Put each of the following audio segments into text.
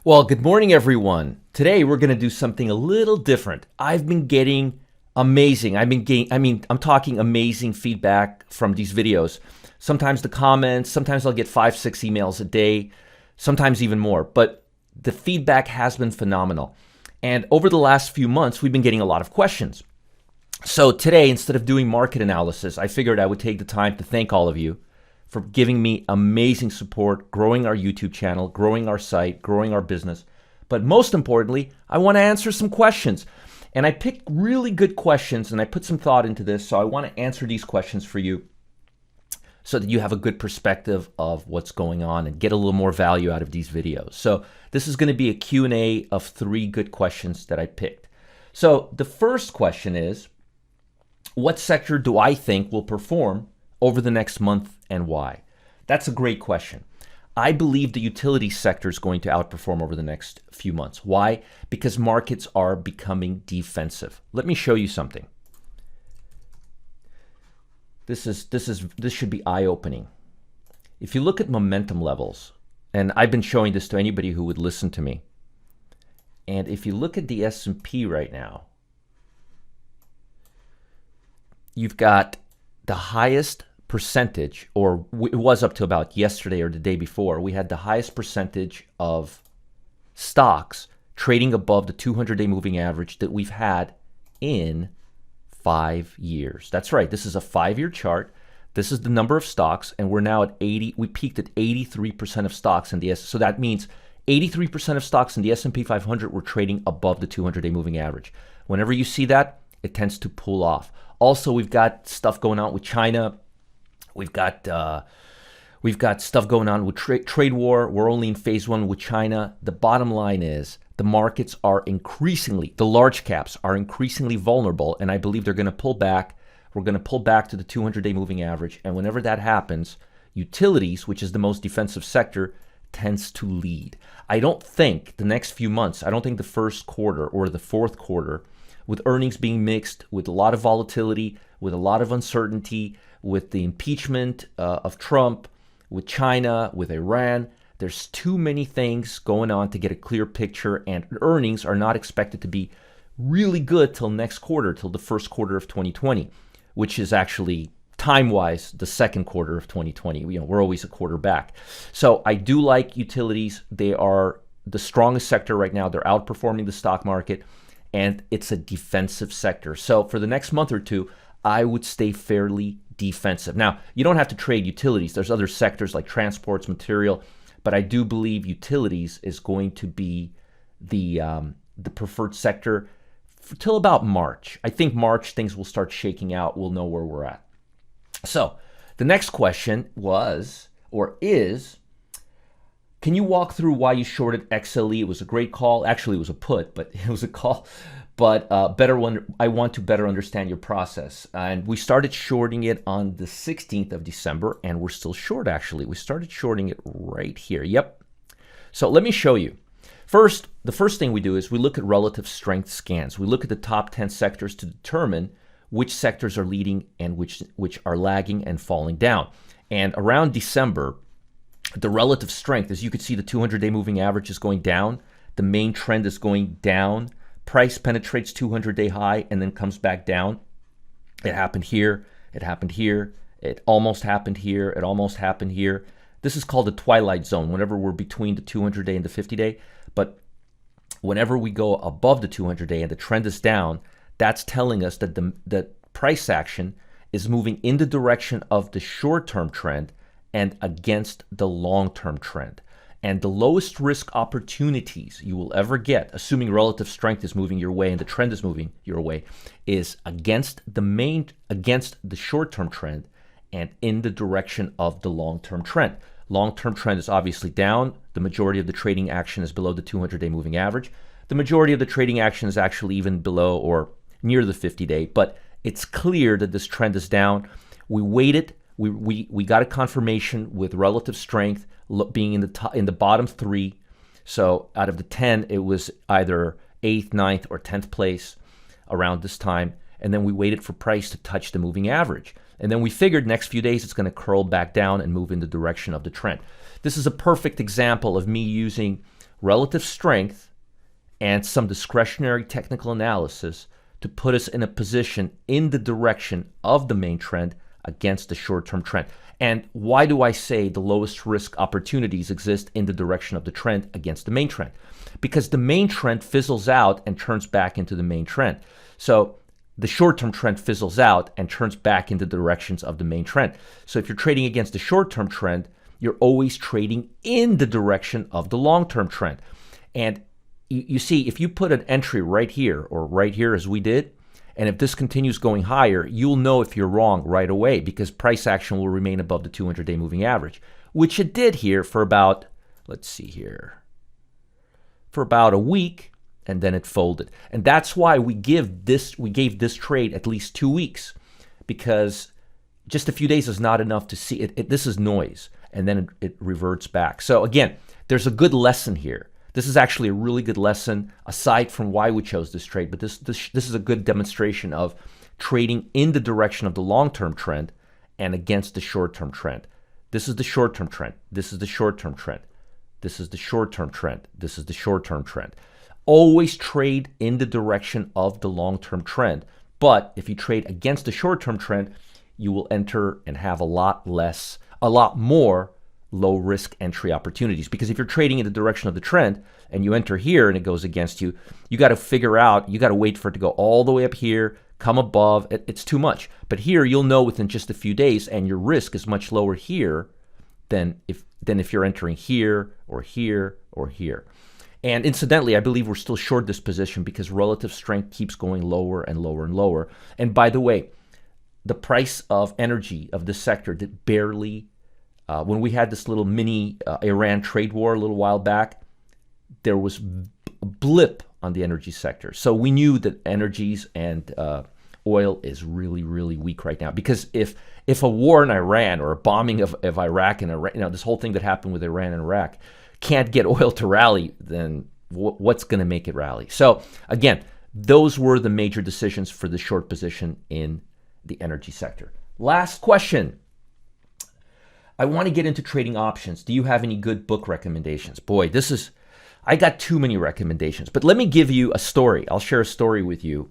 Well, good morning, everyone. Today we're going to do something a little different. I've been getting amazing. I'm talking amazing feedback from these videos. Sometimes the comments, sometimes I'll get 5-6 emails a day, sometimes even more. But the feedback has been phenomenal. And over the last few months, we've been getting a lot of questions. So today, instead of doing market analysis, I figured I would take the time to thank all of you for giving me amazing support, growing our YouTube channel, growing our site, growing our business. But most importantly, I want to answer some questions. And I picked really good questions and I put some thought into this. So I want to answer these questions for you so that you have a good perspective of what's going on and get a little more value out of these videos. So this is going to be a Q&A of 3 good questions that I picked. So the first question is, what sector do I think will perform over the next month and why? That's a great question. I believe the utility sector is going to outperform over the next few months. Why? Because markets are becoming defensive. Let me show you something. This should be eye-opening. If you look at momentum levels, and I've been showing this to anybody who would listen to me, and if you look at the S&P right now, you've got the highest percentage, or it was up to about yesterday or the day before, we had the highest percentage of stocks trading above the 200-day moving average that we've had in 5 years. That's right. This is a 5-year chart. This is the number of stocks, and we're now at 80. We peaked at 83% of stocks in the S. So that means 83% of stocks in the S&P 500 were trading above the 200-day moving average. Whenever you see that, it tends to pull off. Also, we've got stuff going on with China. We've got stuff going on with trade war. We're only in phase 1 with China. The bottom line is the markets are increasingly, the large caps are increasingly vulnerable, and I believe they're going to pull back. We're going to pull back to the 200-day moving average, and whenever that happens, utilities, which is the most defensive sector, tends to lead. I don't think the next few months, I don't think the first quarter or the fourth quarter, with earnings being mixed, with a lot of volatility, with a lot of uncertainty, with the impeachment of Trump, with China, with Iran. There's too many things going on to get a clear picture, and earnings are not expected to be really good till next quarter, till the first quarter of 2020, which is actually time-wise the second quarter of 2020. We're always a quarter back. So I do like utilities. They are the strongest sector right now. They're outperforming the stock market, and it's a defensive sector. So for the next month or two, I would stay fairly defensive. Now, you don't have to trade utilities. There's other sectors like transports, material, but I do believe utilities is going to be the preferred sector till about March. I think March things will start shaking out. We'll know where we're at. So the next question was, or is, can you walk through why you shorted XLE? It was a great call. Actually, it was a put, but it was a call. But I want to better understand your process. And we started shorting it on the 16th of December, and we're still short, actually. We started shorting it right here. Yep. So let me show you. First, the first thing we do is we look at relative strength scans. We look at the top 10 sectors to determine which sectors are leading and which are lagging and falling down. And around December, the relative strength, as you can see, the 200-day moving average is going down. The main trend is going down. Price penetrates 200-day high and then comes back down. It happened here. It happened here. It almost happened here. It almost happened here. This is called the twilight zone, whenever we're between the 200-day and the 50-day. But whenever we go above the 200-day and the trend is down, that's telling us that the price action is moving in the direction of the short-term trend and against the long-term trend. And the lowest risk opportunities you will ever get, assuming relative strength is moving your way and the trend is moving your way, is against the short-term trend and in the direction of the long-term trend. Long-term trend is obviously down. The majority of the trading action is below the 200-day moving average. The majority of the trading action is actually even below or near the 50-day, but it's clear that this trend is down. We waited. We got a confirmation with relative strength being in the bottom 3. So out of the 10, it was either 8th, 9th, or 10th place around this time. And then we waited for price to touch the moving average. And then we figured next few days it's going to curl back down and move in the direction of the trend. This is a perfect example of me using relative strength and some discretionary technical analysis to put us in a position in the direction of the main trend against the short-term trend. And why do I say the lowest risk opportunities exist in the direction of the trend against the main trend? Because the main trend fizzles out and turns back into the main trend. So the short-term trend fizzles out and turns back into the directions of the main trend. So if you're trading against the short-term trend, you're always trading in the direction of the long-term trend. And you see, if you put an entry right here or right here as we did, and if this continues going higher, you'll know if you're wrong right away because price action will remain above the 200-day moving average, which it did here for about, let's see here, for about a week, and then it folded. And that's why we gave this trade at least 2 weeks, because just a few days is not enough to see it. This is noise, and then it reverts back. So again, there's a good lesson here. This is actually a really good lesson aside from why we chose this trade, but this is a good demonstration of trading in the direction of the long-term trend and against the short-term trend. This is the short-term trend. This is the short-term trend. This is the short-term trend. This is the short-term trend. Always trade in the direction of the long-term trend. But if you trade against the short-term trend, you will enter and have a lot more low risk entry opportunities. Because if you're trading in the direction of the trend and you enter here and it goes against you, you got to figure out, you got to wait for it to go all the way up here, come above. It's too much. But here you'll know within just a few days, and your risk is much lower here than if you're entering here or here or here. And incidentally, I believe we're still short this position because relative strength keeps going lower and lower and lower. And by the way, the price of energy of this sector did barely, when we had this little mini Iran trade war a little while back, there was a blip on the energy sector. So we knew that energies and oil is really, really weak right now. Because if a war in Iran or a bombing of Iraq and Iran, this whole thing that happened with Iran and Iraq can't get oil to rally, then what's going to make it rally? So again, those were the major decisions for the short position in the energy sector. Last question. I want to get into trading options. Do you have any good book recommendations? Boy, I got too many recommendations, but let me give you a story. I'll share a story with you,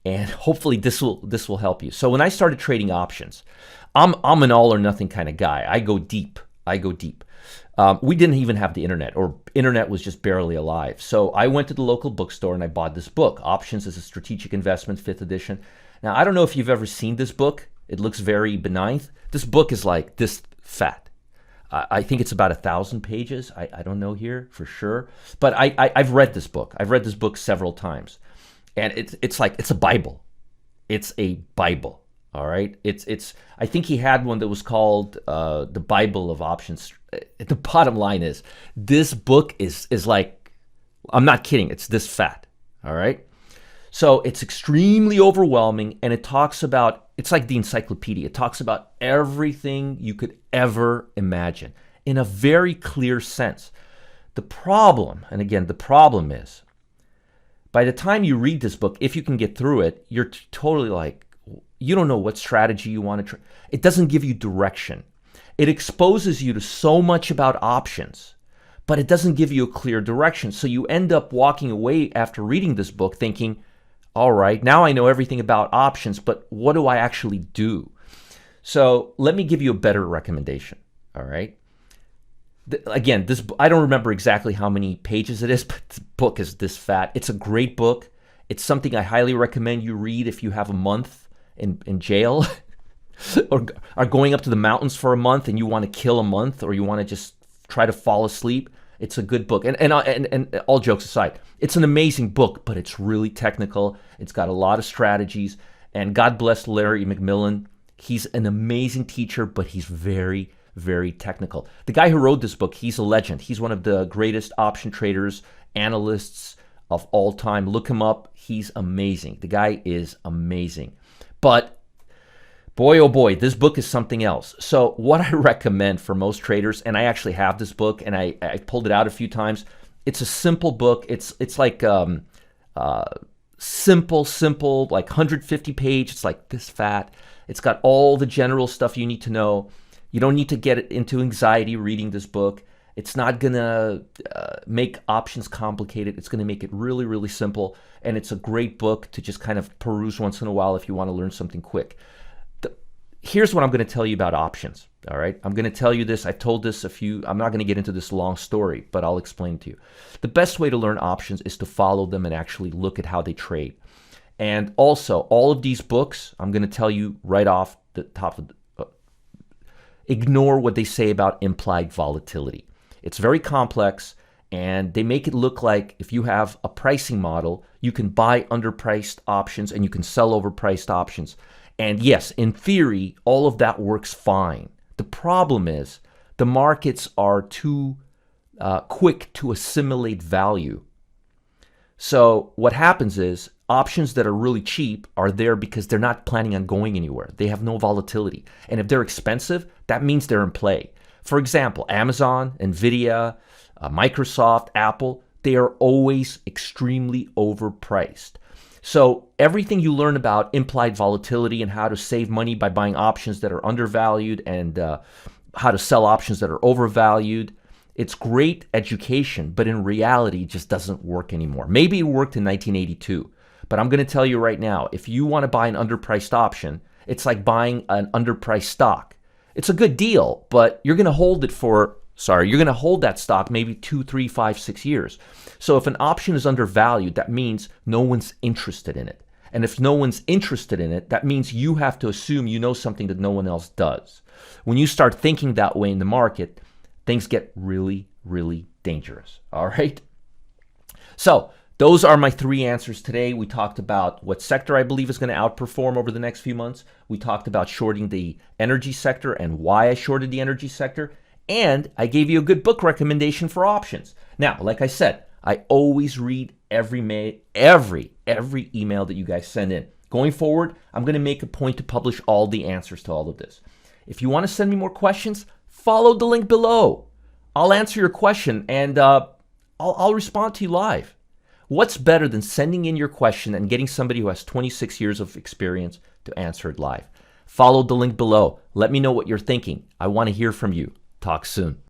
and hopefully this will help you. So when I started trading options, I'm an all or nothing kind of guy. I go deep. We didn't even have the internet, or internet was just barely alive. So I went to the local bookstore and I bought this book, Options as a Strategic Investment, 5th edition. Now, I don't know if you've ever seen this book. It looks very benign. This book is like this fat. I think it's about 1,000 pages. I don't know here for sure. But I've read this book. I've read this book several times. And it's a Bible. It's a Bible. All right. I think he had one that was called the Bible of Options. The bottom line is this book is like, I'm not kidding, it's this fat. All right. So it's extremely overwhelming, and it talks about, it's like the encyclopedia. It talks about everything you could ever imagine in a very clear sense. The problem is, by the time you read this book, if you can get through it, you're totally like, you don't know what strategy you want to try. It doesn't give you direction. It exposes you to so much about options, but it doesn't give you a clear direction. So you end up walking away after reading this book thinking, all right, now I know everything about options, but what do I actually do? So let me give you a better recommendation, all right? Again, I don't remember exactly how many pages it is, but the book is this fat. It's a great book. It's something I highly recommend you read if you have a month in jail or are going up to the mountains for a month and you want to kill a month, or you want to just try to fall asleep. It's a good book. And all jokes aside, it's an amazing book, but it's really technical. It's got a lot of strategies. And God bless Larry McMillan. He's an amazing teacher, but he's very, very technical. The guy who wrote this book, he's a legend. He's one of the greatest option traders, analysts of all time. Look him up. He's amazing. The guy is amazing. But boy, oh boy, this book is something else. So what I recommend for most traders, and I actually have this book, and I pulled it out a few times. It's a simple book. It's like simple, like 150 page. It's like this fat. It's got all the general stuff you need to know. You don't need to get into anxiety reading this book. It's not going to make options complicated. It's going to make it really, really simple. And it's a great book to just kind of peruse once in a while if you want to learn something quick. Here's what I'm going to tell you about options. All right. I'm going to tell you this. I've told this I'm not going to get into this long story, but I'll explain to you. The best way to learn options is to follow them and actually look at how they trade. And also, all of these books, I'm going to tell you right off the top of ignore what they say about implied volatility. It's very complex, and they make it look like if you have a pricing model, you can buy underpriced options and you can sell overpriced options. And yes, in theory, all of that works fine. The problem is the markets are too quick to assimilate value. So what happens is options that are really cheap are there because they're not planning on going anywhere. They have no volatility. And if they're expensive, that means they're in play. For example, Amazon, Nvidia, Microsoft, Apple, they are always extremely overpriced. So everything you learn about implied volatility and how to save money by buying options that are undervalued and how to sell options that are overvalued, it's great education, but in reality, it just doesn't work anymore. Maybe it worked in 1982, but I'm going to tell you right now, if you want to buy an underpriced option, it's like buying an underpriced stock. It's a good deal, but you're going to hold that stock maybe 2, 3, 5, 6 years. So if an option is undervalued, that means no one's interested in it. And if no one's interested in it, that means you have to assume you know something that no one else does. When you start thinking that way in the market, things get really, really dangerous. All right? So those are my 3 answers today. We talked about what sector I believe is going to outperform over the next few months. We talked about shorting the energy sector and why I shorted the energy sector. And I gave you a good book recommendation for options. Now, like I said, I always read every email that you guys send in. Going forward, I'm going to make a point to publish all the answers to all of this. If you want to send me more questions, follow the link below. I'll answer your question and I'll respond to you live. What's better than sending in your question and getting somebody who has 26 years of experience to answer it live? Follow the link below. Let me know what you're thinking. I want to hear from you. Talk soon.